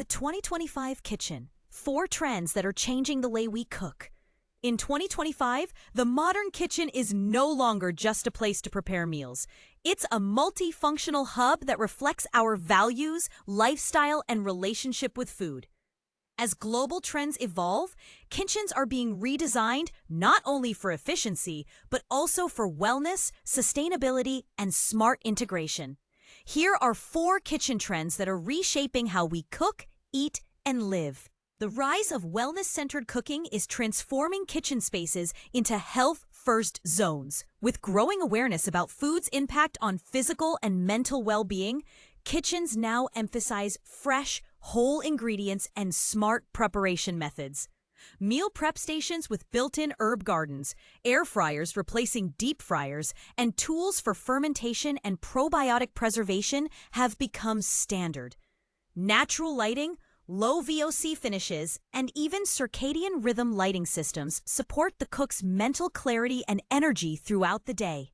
2025 kitchen. 4 trends that are changing the way we cook. In 2025, the modern kitchen is no longer just a place to prepare meals. It's a multifunctional hub that reflects our values, lifestyle, and relationship with food. As global trends evolve, kitchens are being redesigned not only for efficiency, but also for wellness, sustainability, and smart integration. Here are 4 kitchen trends that are reshaping how we cook, eat, and live. The rise of wellness-centered cooking is transforming kitchen spaces into health-first zones. With growing awareness about food's impact on physical and mental well-being, kitchens now emphasize fresh, whole ingredients and smart preparation methods. Meal prep stations with built-in herb gardens, air fryers replacing deep fryers, and tools for fermentation and probiotic preservation have become standard. Natural lighting, low VOC finishes, and even circadian rhythm lighting systems support the cook's mental clarity and energy throughout the day.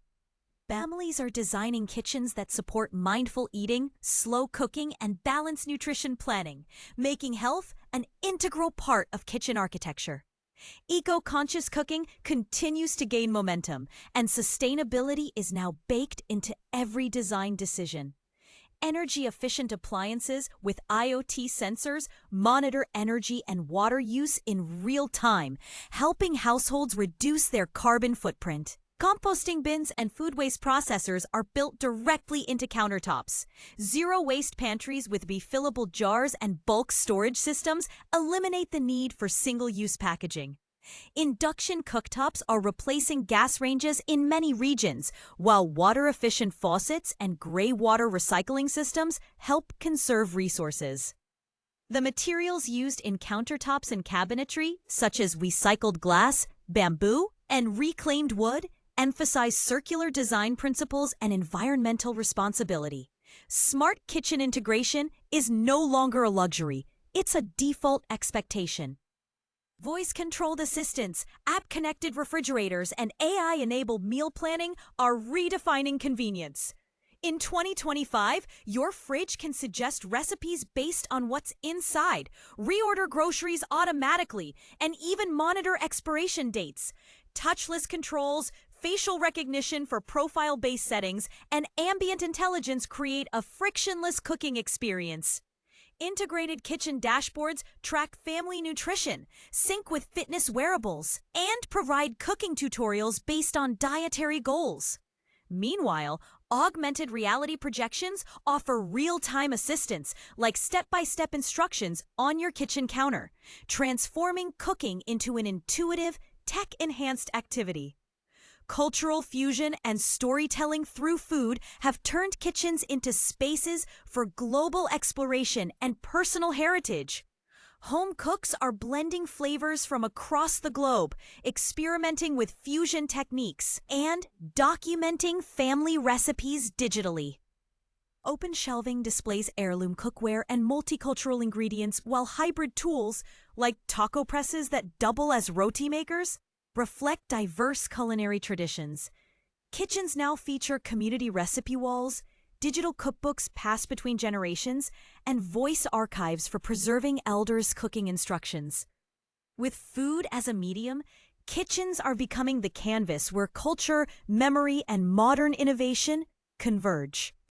Families are designing kitchens that support mindful eating, slow cooking, and balanced nutrition planning, making health an integral part of kitchen architecture. Eco-conscious cooking continues to gain momentum, and sustainability is now baked into every design decision. Energy-efficient appliances with IoT sensors monitor energy and water use in real time, helping households reduce their carbon footprint. Composting bins and food waste processors are built directly into countertops. Zero-waste pantries with refillable jars and bulk storage systems eliminate the need for single-use packaging. Induction cooktops are replacing gas ranges in many regions, while water-efficient faucets and gray water recycling systems help conserve resources. The materials used in countertops and cabinetry, such as recycled glass, bamboo, and reclaimed wood, emphasize circular design principles and environmental responsibility. Smart kitchen integration is no longer a luxury, it's a default expectation. Voice-controlled assistants, app-connected refrigerators, and AI-enabled meal planning are redefining convenience. In 2025, your fridge can suggest recipes based on what's inside, reorder groceries automatically, and even monitor expiration dates. Touchless controls, facial recognition for profile-based settings, and ambient intelligence create a frictionless cooking experience. Integrated kitchen dashboards track family nutrition, sync with fitness wearables, and provide cooking tutorials based on dietary goals. Meanwhile, augmented reality projections offer real-time assistance like step-by-step instructions on your kitchen counter, transforming cooking into an intuitive, tech-enhanced activity. Cultural fusion and storytelling through food have turned kitchens into spaces for global exploration and personal heritage. Home cooks are blending flavors from across the globe, experimenting with fusion techniques, and documenting family recipes digitally. Open shelving displays heirloom cookware and multicultural ingredients, while hybrid tools, like taco presses that double as roti makers, reflect diverse culinary traditions. Kitchens now feature community recipe walls, digital cookbooks passed between generations, and voice archives for preserving elders' cooking instructions. With food as a medium, kitchens are becoming the canvas where culture, memory, and modern innovation converge.